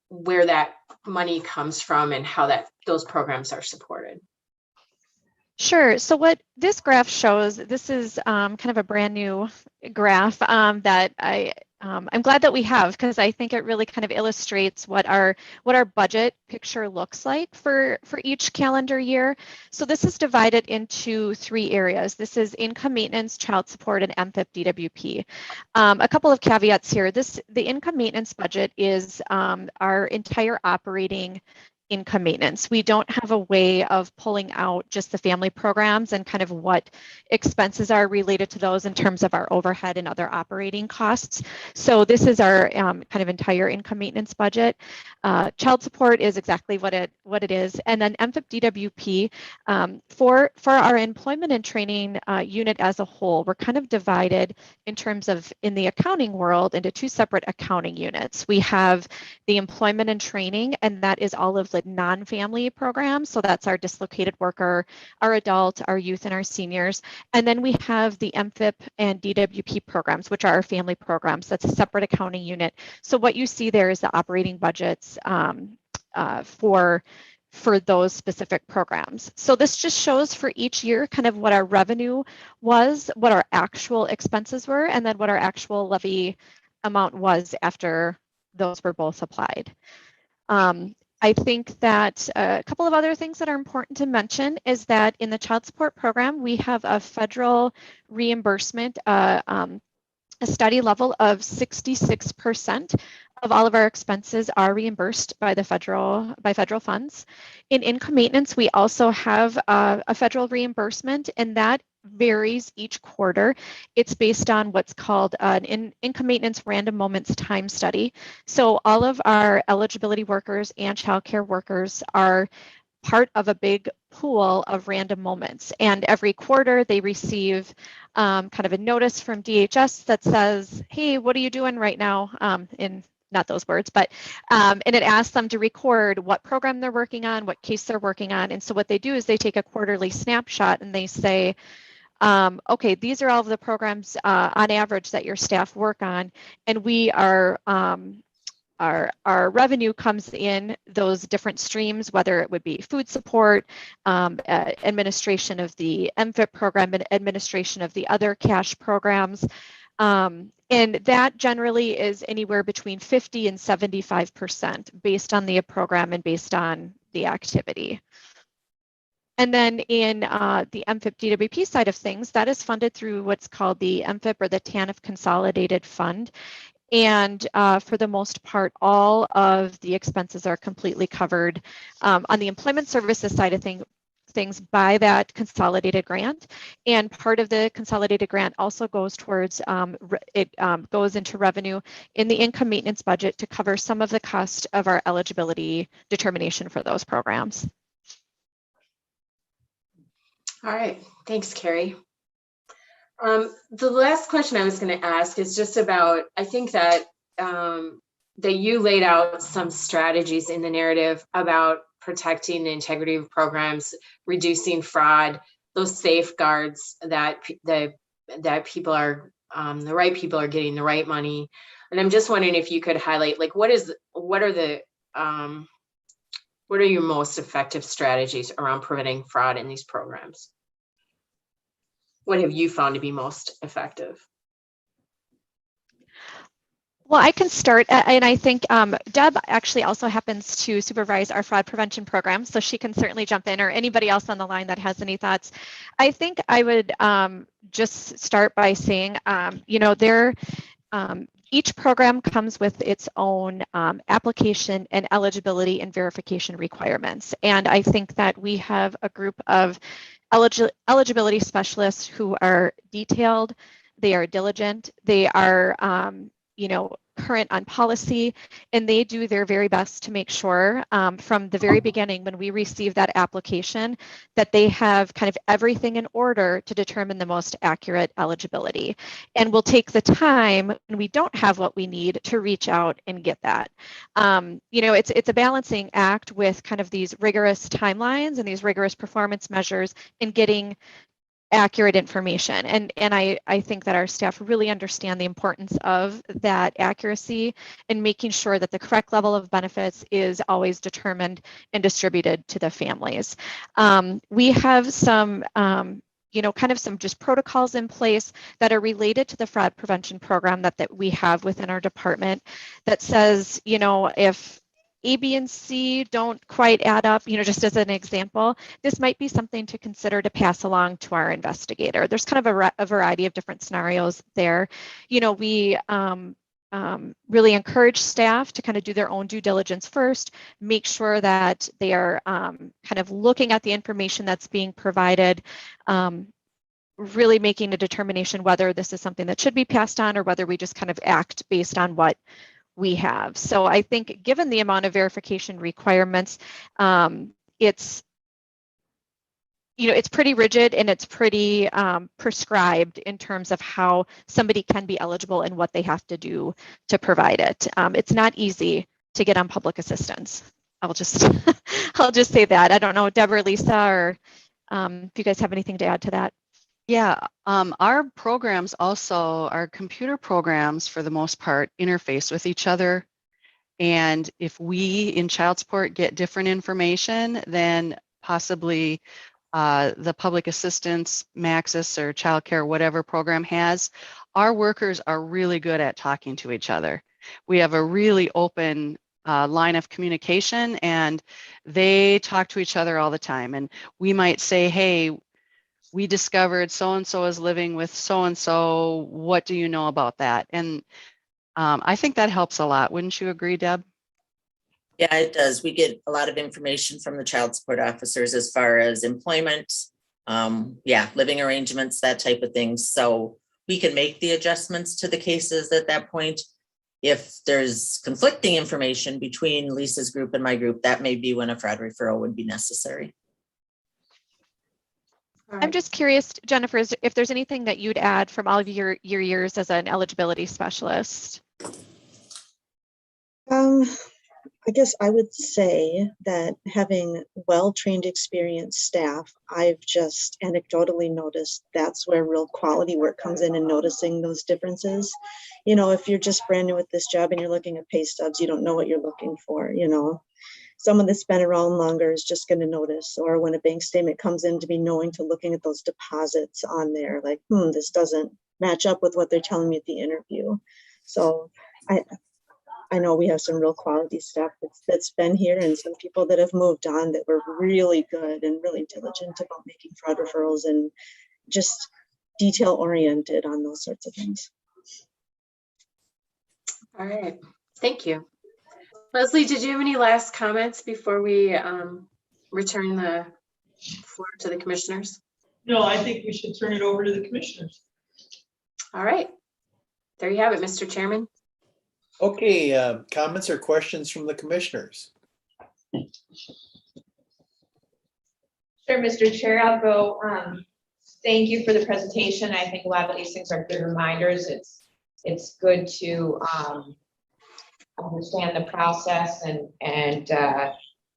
where that money comes from and how those programs are supported? Sure. So what this graph shows, this is kind of a brand new graph that I'm glad that we have, because I think it really kind of illustrates what our budget picture looks like for each calendar year. So this is divided into 3 areas. This is income maintenance, child support, and MFIP DWP. A couple of caveats here. The income maintenance budget is our entire operating income maintenance. We don't have a way of pulling out just the family programs and kind of what expenses are related to those in terms of our overhead and other operating costs. So this is our kind of entire income maintenance budget. Child support is exactly what it is. And then MFIP DWP, for our employment and training unit as a whole, we're kind of divided in terms of in the accounting world into 2 separate accounting units. We have the employment and training, and that is all of the non-family programs. So that's our dislocated worker, our adult, our youth, and our seniors. And then we have the MFIP and DWP programs, which are our family programs. That's a separate accounting unit. So what you see there is the operating budgets for those specific programs. So this just shows for each year kind of what our revenue was, what our actual expenses were, and then what our actual levy amount was after those were both applied. I think that a couple of other things that are important to mention is that in the child support program, we have a federal reimbursement, a study level of 66% of all of our expenses are reimbursed by federal funds. In income maintenance, we also have a federal reimbursement, and that varies each quarter. It's based on what's called an income maintenance random moments time study. So all of our eligibility workers and childcare workers are part of a big pool of random moments. And every quarter they receive kind of a notice from DHS that says, hey, what are you doing right now in not those words, but, and it asks them to record what program they're working on, what case they're working on. And so what they do is they take a quarterly snapshot and they say, okay, these are all of the programs on average that your staff work on, and we are, our revenue comes in those different streams, whether it would be food support, administration of the MFIP program, and administration of the other cash programs. And that generally is anywhere between 50 and 75% based on the program and based on the activity. And then in the MFIP DWP side of things, that is funded through what's called the MFIP or the TANF Consolidated Fund. And for the most part, all of the expenses are completely covered on the employment services side of things by that consolidated grant. And part of the consolidated grant also goes towards, goes into revenue in the income maintenance budget to cover some of the cost of our eligibility determination for those programs. All right, thanks, Carrie. The last question I was going to ask is just about, I think that that you laid out some strategies in the narrative about protecting the integrity of programs, reducing fraud, those safeguards that that people are, the right people are getting the right money. And I'm just wondering if you could highlight, like, what are your most effective strategies around preventing fraud in these programs? What have you found to be most effective? Well, I can start, and I think Deb actually also happens to supervise our fraud prevention program, so she can certainly jump in, or anybody else on the line that has any thoughts. I think I would just start by saying, you know, each program comes with its own application and eligibility and verification requirements. And I think that we have a group of eligibility specialists who are detailed, they are diligent, they are, you know, current on policy, and they do their very best to make sure from the very beginning when we receive that application that they have kind of everything in order to determine the most accurate eligibility. And we'll take the time when we don't have what we need to reach out and get that. You know, it's a balancing act with kind of these rigorous timelines and these rigorous performance measures in getting accurate information. And I think that our staff really understand the importance of that accuracy and making sure that the correct level of benefits is always determined and distributed to the families. We have some you know, kind of some just protocols in place that are related to the fraud prevention program that we have within our department that says, you know, if A, B, and C don't quite add up, you know, just as an example, this might be something to consider to pass along to our investigator. There's kind of a variety of different scenarios there. You know, we really encourage staff to kind of do their own due diligence first, make sure that they are kind of looking at the information that's being provided, really making a determination whether this is something that should be passed on or whether we just kind of act based on what we have. So I think given the amount of verification requirements, it's, you know, it's pretty rigid and it's pretty prescribed in terms of how somebody can be eligible and what they have to do to provide it. It's not easy to get on public assistance. I'll just I'll just say that. I don't know, Deb or Lisa, or if you guys have anything to add to that. Yeah, our programs also, our computer programs for the most part, interface with each other. And if we in child support get different information than possibly the public assistance, Maxis or childcare, whatever program has, our workers are really good at talking to each other. We have a really open line of communication and they talk to each other all the time. And we might say, hey, we discovered so-and-so is living with so-and-so. What do you know about that? And I think that helps a lot. Wouldn't you agree, Deb? Yeah, it does. We get a lot of information from the child support officers as far as employment, living arrangements, that type of thing. So we can make the adjustments to the cases at that point. If there's conflicting information between Lisa's group and my group, that may be when a fraud referral would be necessary. I'm just curious, Jennifer, if there's anything that you'd add from all of your years as an eligibility specialist. I guess I would say that having well-trained, experienced staff, I've just anecdotally noticed that's where real quality work comes in, and noticing those differences. You know, if you're just brand new at this job and you're looking at pay stubs, you don't know what you're looking for, you know. Someone that's been around longer is just going to notice, or when a bank statement comes in, to be knowing to looking at those deposits on there, like, this doesn't match up with what they're telling me at the interview. So I know we have some real quality staff that's been here, and some people that have moved on that were really good and really diligent about making fraud referrals and just detail oriented on those sorts of things. All right, thank you. Leslie, did you have any last comments before we return the floor to the commissioners? No, I think we should turn it over to the commissioners. All right, there you have it, Mr. Chairman. Okay, comments or questions from the commissioners? Sure, Mr. Chair, I'll go. Thank you for the presentation. I think a lot of these things are good reminders. It's good to understand the process and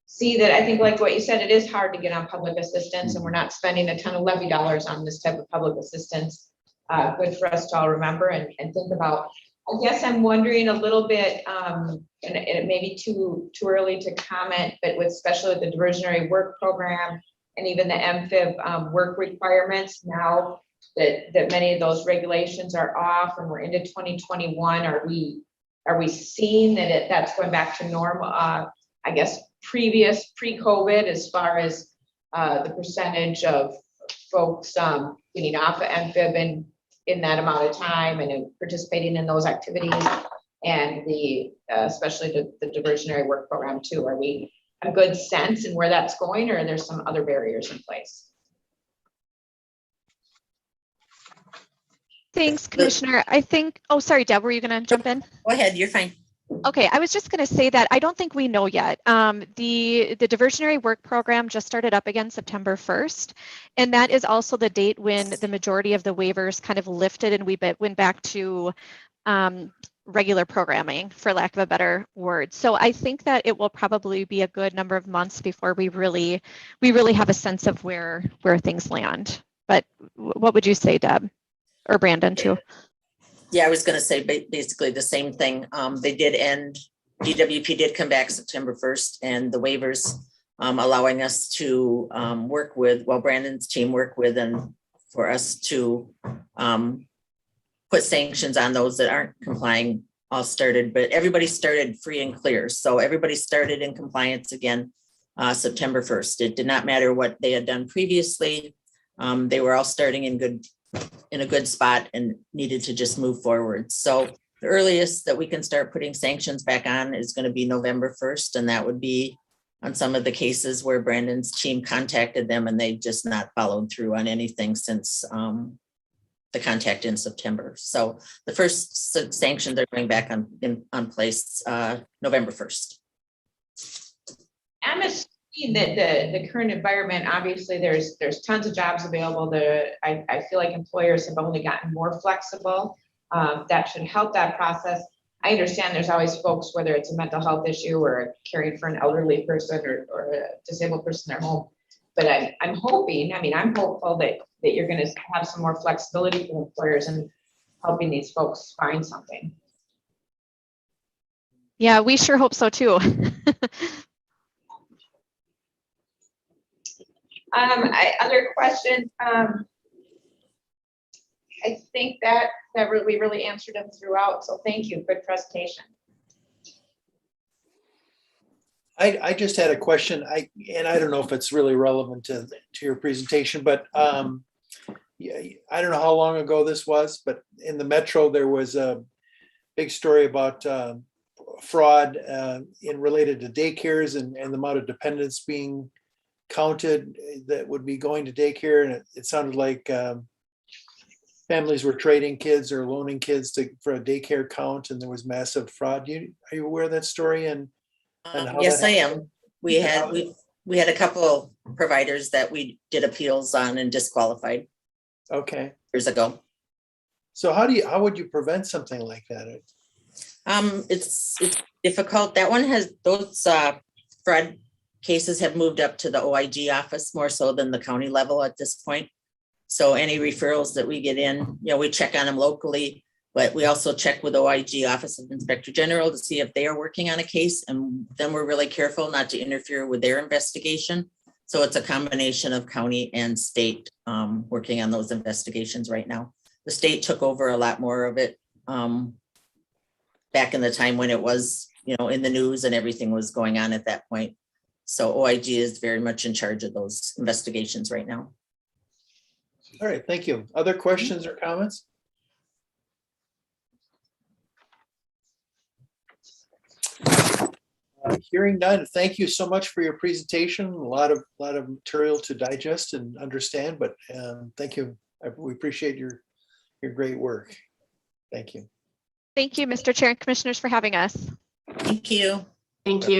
see that. I think, like what you said, it is hard to get on public assistance, and we're not spending a ton of levy dollars on this type of public assistance. Good for us to all remember and think about. I guess I'm wondering a little bit, and it may be too early to comment, but especially with the diversionary work program and even the MFIB work requirements, now that many of those regulations are off and we're into 2021, are we seeing that that's going back to normal? I guess pre-COVID, as far as the percentage of folks getting off of MFIB and in that amount of time and in participating in those activities, and the especially the diversionary work program too. Are we a good sense in where that's going, or are there some other barriers in place? Thanks, Commissioner. I think, oh, sorry, Deb, were you going to jump in? Go ahead, you're fine. Okay, I was just going to say that I don't think we know yet. The diversionary work program just started up again September 1st, and that is also the date when the majority of the waivers kind of lifted and we went back to regular programming, for lack of a better word. So I think that it will probably be a good number of months before we really have a sense of where things land. But what would you say, Deb, or Brandon too? Yeah, I was going to say basically the same thing. They did end, DWP did come back September 1st, and the waivers allowing us to work with, well, Brandon's team worked with, and for us to put sanctions on those that aren't complying all started, but everybody started free and clear. So everybody started in compliance again September 1st. It did not matter what they had done previously. They were all starting in a good spot and needed to just move forward. So the earliest that we can start putting sanctions back on is going to be November 1st. And that would be on some of the cases where Brandon's team contacted them and they just not followed through on anything since the contact in September. So the first sanctions are going back on place November 1st. I'm assuming that the current environment, obviously there's tons of jobs available. I feel like employers have only gotten more flexible. That should help that process. I understand there's always folks, whether it's a mental health issue or caring for an elderly person or a disabled person in their home. But I'm hoping, I'm hopeful that you're going to have some more flexibility for employers and helping these folks find something. Yeah, we sure hope so too. Other questions? I think that we really answered them throughout. So thank you. Good presentation. I just had a question. I don't know if it's really relevant to your presentation, but yeah, I don't know how long ago this was, but in the Metro there was a big story about fraud related to daycares and the amount of dependents being counted that would be going to daycare, and it sounded like families were trading kids or loaning kids for a daycare count, and there was massive fraud. Are you aware of that story? And yes, I am. We had a couple providers that we did appeals on and disqualified. Okay. Years ago. So how would you prevent something like that? It's difficult. That one has, those fraud cases have moved up to the OIG office more so than the county level at this point. So any referrals that we get in, we check on them locally, but we also check with OIG, Office of Inspector General, to see if they are working on a case. And then we're really careful not to interfere with their investigation. So it's a combination of county and state working on those investigations right now. The state took over a lot more of it back in the time when it was, in the news and everything was going on at that point. So OIG is very much in charge of those investigations right now. All right, thank you. Other questions or comments? Hearing none, thank you so much for your presentation. A lot of material to digest and understand, but thank you. We appreciate your great work. Thank you. Thank you, Mr. Chair and Commissioners, for having us. Thank you. Thank you.